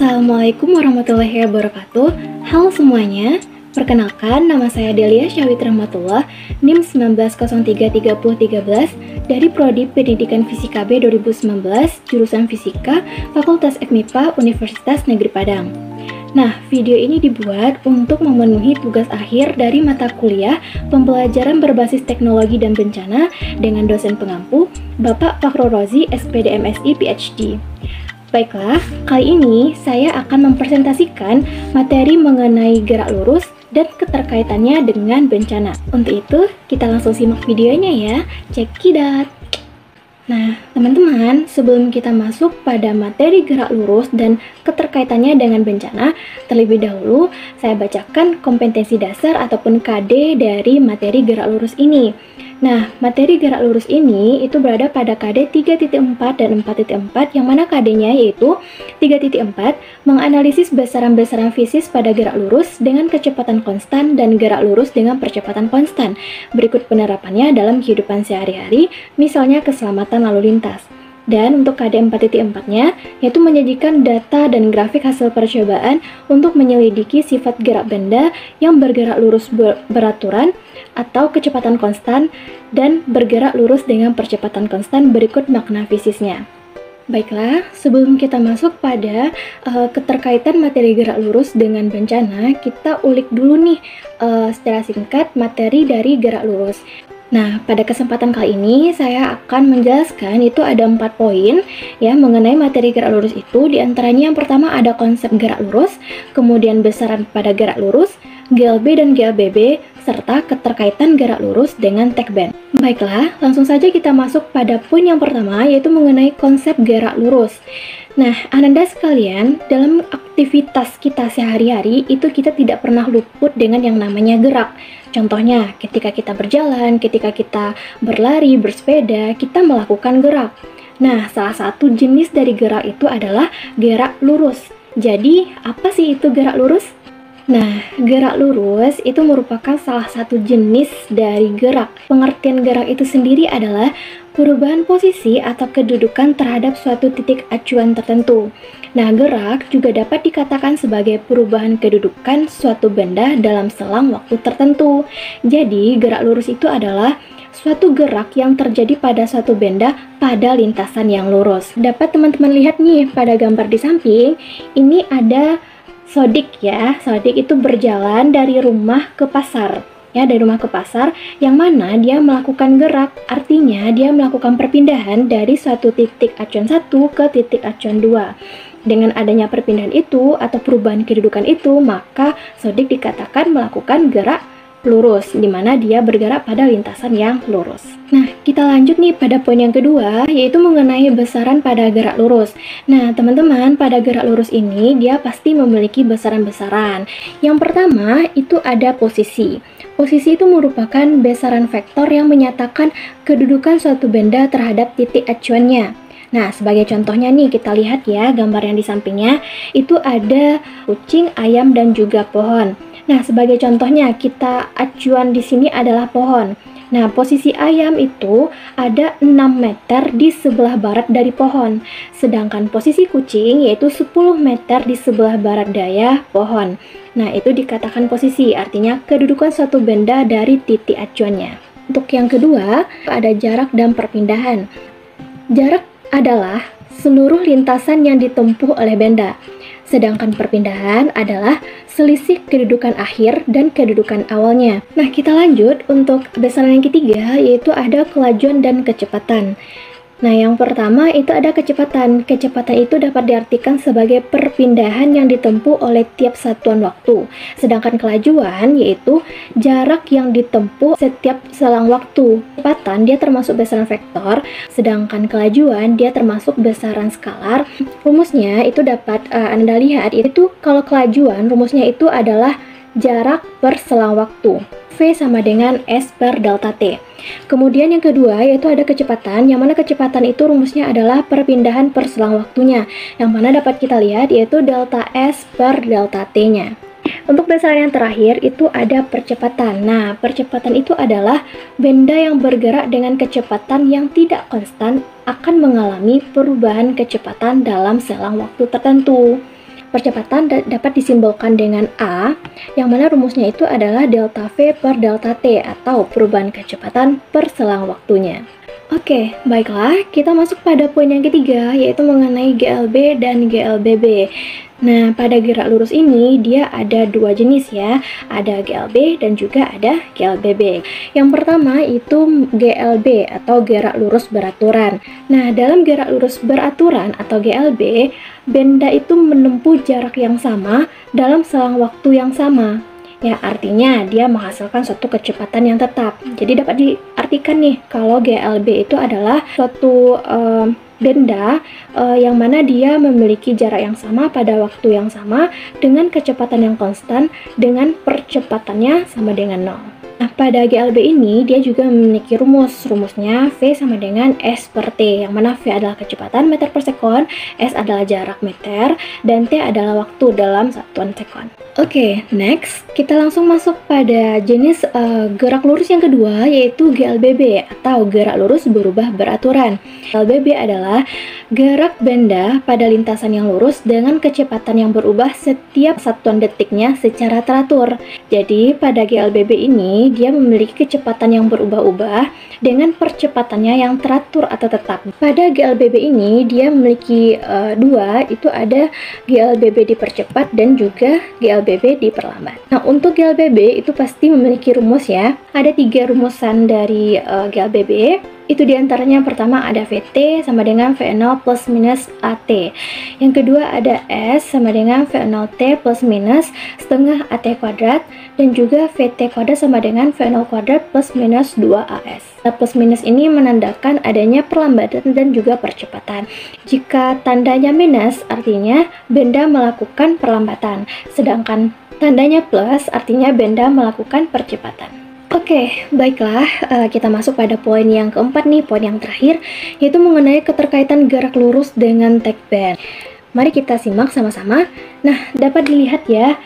Assalamualaikum warahmatullahi wabarakatuh. Halo semuanya, perkenalkan nama saya Delia Syawit Rahmatullah, NIM 19033013 dari Prodi Pendidikan Fisika B 2019, jurusan Fisika, Fakultas FMIPA, Universitas Negeri Padang. Nah, video ini dibuat untuk memenuhi tugas akhir dari mata kuliah pembelajaran berbasis teknologi dan bencana dengan dosen pengampu, Bapak Fakhrul Rozi, SPD MSI PhD. Baiklah, kali ini saya akan mempresentasikan materi mengenai gerak lurus dan keterkaitannya dengan bencana. Untuk itu, kita langsung simak videonya ya. Check it out! Nah, teman-teman, sebelum kita masuk pada materi gerak lurus dan keterkaitannya dengan bencana, terlebih dahulu saya bacakan kompetensi dasar ataupun KD dari materi gerak lurus ini. Nah, materi gerak lurus ini itu berada pada KD 3.4 dan 4.4, yang mana KD-nya yaitu 3.4 menganalisis besaran-besaran fisis pada gerak lurus dengan kecepatan konstan dan gerak lurus dengan percepatan konstan. Berikut penerapannya dalam kehidupan sehari-hari, misalnya keselamatan lalu lintas. Dan untuk KD 4.4-nya, yaitu menyajikan data dan grafik hasil percobaan untuk menyelidiki sifat gerak benda yang bergerak lurus beraturan atau kecepatan konstan dan bergerak lurus dengan percepatan konstan. Berikut makna fisisnya. Baiklah, sebelum kita masuk pada keterkaitan materi gerak lurus dengan bencana, kita ulik dulu nih secara singkat materi dari gerak lurus. Nah, pada kesempatan kali ini saya akan menjelaskan itu ada 4 poin ya mengenai materi gerak lurus itu. Di antaranya yang pertama ada konsep gerak lurus, kemudian besaran pada gerak lurus, GLB dan GLBB, serta keterkaitan gerak lurus dengan tekben. Baiklah, langsung saja kita masuk pada poin yang pertama, yaitu mengenai konsep gerak lurus. Nah, Ananda sekalian, dalam aktivitas kita sehari-hari itu kita tidak pernah luput dengan yang namanya gerak. Contohnya, ketika kita berjalan, ketika kita berlari, bersepeda, kita melakukan gerak. Nah, salah satu jenis dari gerak itu adalah gerak lurus. Jadi, apa sih itu gerak lurus? Nah, gerak lurus itu merupakan salah satu jenis dari gerak. Pengertian gerak itu sendiri adalah perubahan posisi atau kedudukan terhadap suatu titik acuan tertentu. Nah, gerak juga dapat dikatakan sebagai perubahan kedudukan suatu benda dalam selang waktu tertentu. Jadi, gerak lurus itu adalah suatu gerak yang terjadi pada suatu benda pada lintasan yang lurus. Dapat teman-teman lihat nih pada gambar di samping, ini ada Sodik ya. Sodik itu berjalan dari rumah ke pasar. Ya, dari rumah ke pasar, yang mana dia melakukan gerak, artinya dia melakukan perpindahan dari suatu titik acuan 1 ke titik acuan 2. Dengan adanya perpindahan itu atau perubahan kedudukan itu, maka Sodik dikatakan melakukan gerak lurus, di mana dia bergerak pada lintasan yang lurus. Nah, kita lanjut nih pada poin yang kedua, yaitu mengenai besaran pada gerak lurus. Nah, teman-teman, pada gerak lurus ini dia pasti memiliki besaran-besaran. Yang pertama itu ada posisi. Posisi itu merupakan besaran vektor yang menyatakan kedudukan suatu benda terhadap titik acuannya. Nah, sebagai contohnya nih, kita lihat ya gambar yang di sampingnya, itu ada kucing, ayam, dan juga pohon. Nah, sebagai contohnya, kita acuan di sini adalah pohon. Nah, posisi ayam itu ada 6 meter di sebelah barat dari pohon. Sedangkan posisi kucing yaitu 10 meter di sebelah barat daya pohon. Nah, itu dikatakan posisi, artinya kedudukan suatu benda dari titik acuannya. Untuk yang kedua, ada jarak dan perpindahan. Jarak adalah seluruh lintasan yang ditempuh oleh benda. Sedangkan perpindahan adalah selisih kedudukan akhir dan kedudukan awalnya. Nah, kita lanjut untuk besaran yang ketiga, yaitu ada kelajuan dan kecepatan. Nah, yang pertama itu ada kecepatan. Kecepatan itu dapat diartikan sebagai perpindahan yang ditempuh oleh tiap satuan waktu. Sedangkan kelajuan yaitu jarak yang ditempuh setiap selang waktu. Kecepatan dia termasuk besaran vektor, sedangkan kelajuan dia termasuk besaran skalar. Rumusnya itu dapat Anda lihat, itu kalau kelajuan rumusnya itu adalah jarak per selang waktu. V sama dengan S per delta T. Kemudian yang kedua yaitu ada kecepatan, yang mana kecepatan itu rumusnya adalah perpindahan per selang waktunya, yang mana dapat kita lihat yaitu delta S per delta T-nya. Untuk besaran yang terakhir itu ada percepatan. Nah, percepatan itu adalah benda yang bergerak dengan kecepatan yang tidak konstan akan mengalami perubahan kecepatan dalam selang waktu tertentu. percepatan dapat disimbolkan dengan A, yang mana rumusnya itu adalah delta V per delta T atau perubahan kecepatan per selang waktunya. Oke, baiklah, kita masuk pada poin yang ketiga, yaitu mengenai GLB dan GLBB. Nah, pada gerak lurus ini dia ada dua jenis ya, ada GLB dan juga ada GLBB. Yang pertama itu GLB atau gerak lurus beraturan. Nah, dalam gerak lurus beraturan atau GLB, benda itu menempuh jarak yang sama dalam selang waktu yang sama. Ya, artinya dia menghasilkan suatu kecepatan yang tetap. Jadi dapat diartikan nih, kalau GLB itu adalah suatu benda yang mana dia memiliki jarak yang sama pada waktu yang sama dengan kecepatan yang konstan dengan percepatannya sama dengan 0. Nah, pada GLB ini dia juga memiliki rumusnya V sama dengan S per T, yang mana V adalah kecepatan meter per sekon, S adalah jarak meter, dan T adalah waktu dalam satuan sekon. Oke, next kita langsung masuk pada jenis gerak lurus yang kedua, yaitu GLBB atau gerak lurus berubah beraturan. GLBB adalah gerak benda pada lintasan yang lurus dengan kecepatan yang berubah setiap satuan detiknya secara teratur. Jadi pada GLBB ini dia memiliki kecepatan yang berubah-ubah dengan percepatannya yang teratur atau tetap. Pada GLBB ini dia memiliki dua, itu ada GLBB dipercepat dan juga GLBB diperlambat. Nah, untuk GLBB itu pasti memiliki rumus ya. Ada 3 rumusan dari GLBB. Itu diantaranya pertama ada VT sama dengan V0 plus minus AT. Yang kedua ada S sama dengan V0T plus minus setengah AT kuadrat. Dan juga VT kuadrat sama dengan V0 kuadrat plus minus 2AS. Nah, plus minus ini menandakan adanya perlambatan dan juga percepatan. Jika tandanya minus artinya benda melakukan perlambatan. Sedangkan tandanya plus artinya benda melakukan percepatan. Oke, baiklah, kita masuk pada poin yang keempat nih, poin yang terakhir, yaitu mengenai keterkaitan gerak lurus dengan tag band. Mari kita simak sama-sama. Nah, dapat dilihat ya,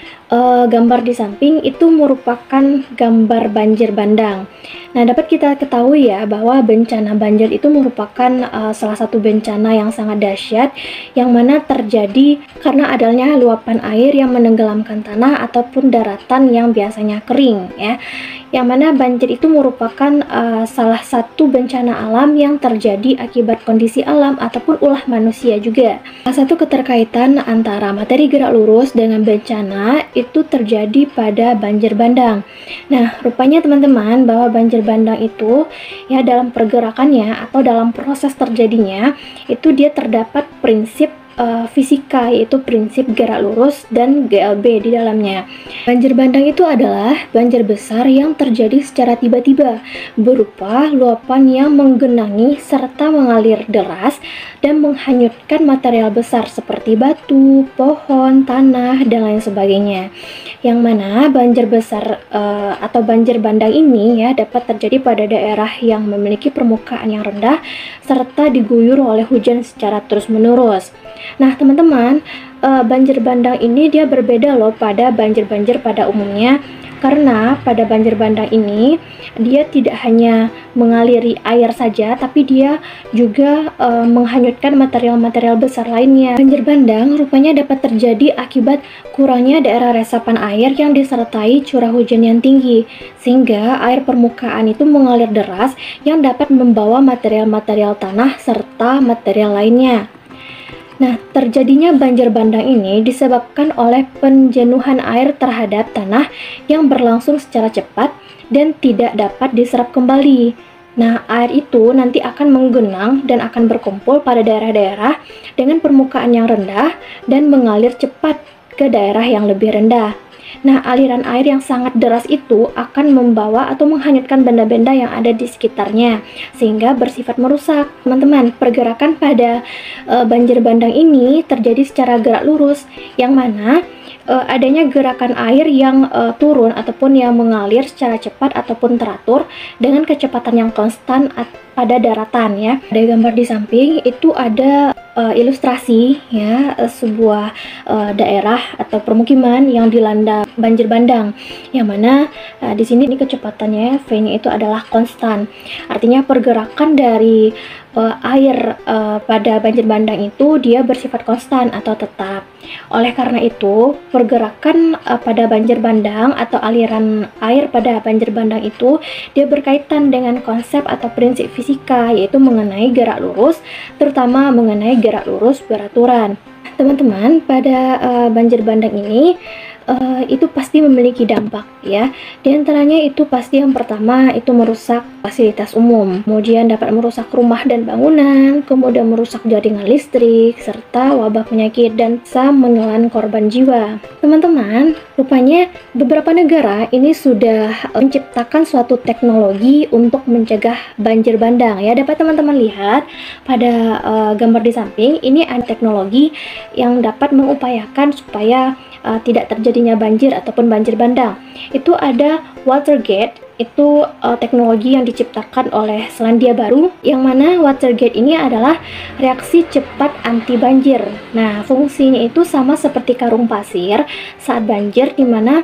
gambar di samping itu merupakan gambar banjir bandang. Nah, dapat kita ketahui ya bahwa bencana banjir itu merupakan salah satu bencana yang sangat dahsyat yang mana terjadi karena adanya luapan air yang menenggelamkan tanah ataupun daratan yang biasanya kering ya. Yang mana banjir itu merupakan salah satu bencana alam yang terjadi akibat kondisi alam ataupun ulah manusia juga. Salah satu keterkaitan antara materi gerak lurus dengan bencana itu terjadi pada banjir bandang. Nah, rupanya teman-teman bahwa banjir bandang itu ya dalam pergerakannya atau dalam proses terjadinya itu dia terdapat prinsip fisika, yaitu prinsip gerak lurus dan GLB di dalamnya. Banjir bandang itu adalah banjir besar yang terjadi secara tiba-tiba berupa luapan yang menggenangi serta mengalir deras dan menghanyutkan material besar seperti batu, pohon, tanah, dan lain sebagainya. Yang mana banjir besar atau banjir bandang ini ya dapat terjadi pada daerah yang memiliki permukaan yang rendah serta diguyur oleh hujan secara terus-menerus. Nah, teman-teman, banjir bandang ini dia berbeda loh pada banjir-banjir pada umumnya. Karena pada banjir bandang ini dia tidak hanya mengaliri air saja, tapi dia juga menghanyutkan material-material besar lainnya. Banjir bandang rupanya dapat terjadi akibat kurangnya daerah resapan air yang disertai curah hujan yang tinggi, sehingga air permukaan itu mengalir deras yang dapat membawa material-material tanah serta material lainnya. Nah, terjadinya banjir bandang ini disebabkan oleh penjenuhan air terhadap tanah yang berlangsung secara cepat dan tidak dapat diserap kembali. Nah, air itu nanti akan menggenang dan akan berkumpul pada daerah-daerah dengan permukaan yang rendah dan mengalir cepat ke daerah yang lebih rendah. Nah, aliran air yang sangat deras itu akan membawa atau menghanyutkan benda-benda yang ada di sekitarnya, sehingga bersifat merusak. Teman-teman, pergerakan pada banjir bandang ini terjadi secara gerak lurus, yang mana adanya gerakan air yang turun ataupun yang mengalir secara cepat ataupun teratur dengan kecepatan yang konstan pada daratan ya. Ada gambar di samping itu ada ilustrasi ya sebuah daerah atau permukiman yang dilanda banjir bandang, yang mana di sini ini kecepatannya V-nya itu adalah konstan. Artinya pergerakan dari air pada banjir bandang itu dia bersifat konstan atau tetap. Oleh karena itu, pergerakan pada banjir bandang atau aliran air pada banjir bandang itu dia berkaitan dengan konsep atau prinsip fisika, yaitu mengenai gerak lurus, terutama mengenai gerak lurus beraturan. Teman-teman, pada banjir bandang ini itu pasti memiliki dampak ya. Di antaranya itu pasti yang pertama itu merusak fasilitas umum, kemudian dapat merusak rumah dan bangunan, kemudian merusak jaringan listrik, serta wabah penyakit dan bisa menelan korban jiwa. Teman-teman, rupanya beberapa negara ini sudah menciptakan suatu teknologi untuk mencegah banjir bandang ya. Dapat teman-teman lihat pada gambar di samping, ini ada teknologi yang dapat mengupayakan supaya tidak terjadinya banjir ataupun banjir bandang. Itu ada Watergate, itu teknologi yang diciptakan oleh Selandia Baru, yang mana Watergate ini adalah reaksi cepat anti banjir. Nah, fungsinya itu sama seperti karung pasir saat banjir, di mana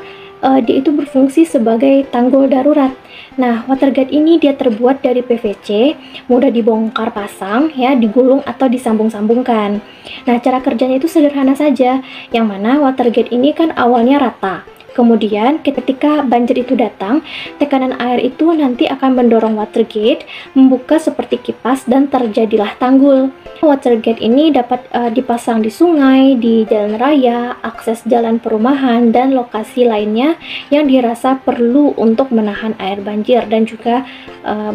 dia itu berfungsi sebagai tanggul darurat. Nah, Watergate ini dia terbuat dari PVC, mudah dibongkar pasang ya, digulung atau disambung-sambungkan. Nah, cara kerjanya itu sederhana saja, yang mana Watergate ini kan awalnya rata. Kemudian ketika banjir itu datang, tekanan air itu nanti akan mendorong Watergate membuka seperti kipas dan terjadilah tanggul. Watergate ini dapat dipasang di sungai, di jalan raya, akses jalan perumahan, dan lokasi lainnya yang dirasa perlu untuk menahan air banjir dan juga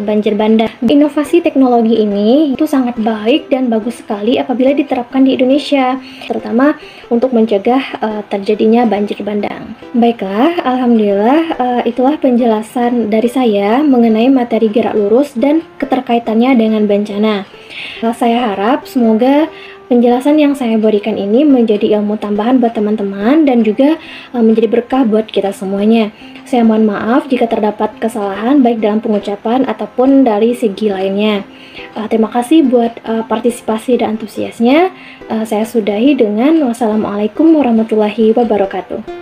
banjir bandang. Inovasi teknologi ini itu sangat baik dan bagus sekali apabila diterapkan di Indonesia, terutama untuk mencegah terjadinya banjir bandang. Baiklah, alhamdulillah itulah penjelasan dari saya mengenai materi gerak lurus dan keterkaitannya dengan bencana. Saya harap semoga penjelasan yang saya berikan ini menjadi ilmu tambahan buat teman-teman dan juga menjadi berkah buat kita semuanya. Saya mohon maaf jika terdapat kesalahan baik dalam pengucapan ataupun dari segi lainnya. Terima kasih buat partisipasi dan antusiasnya. Saya sudahi dengan wassalamualaikum warahmatullahi wabarakatuh.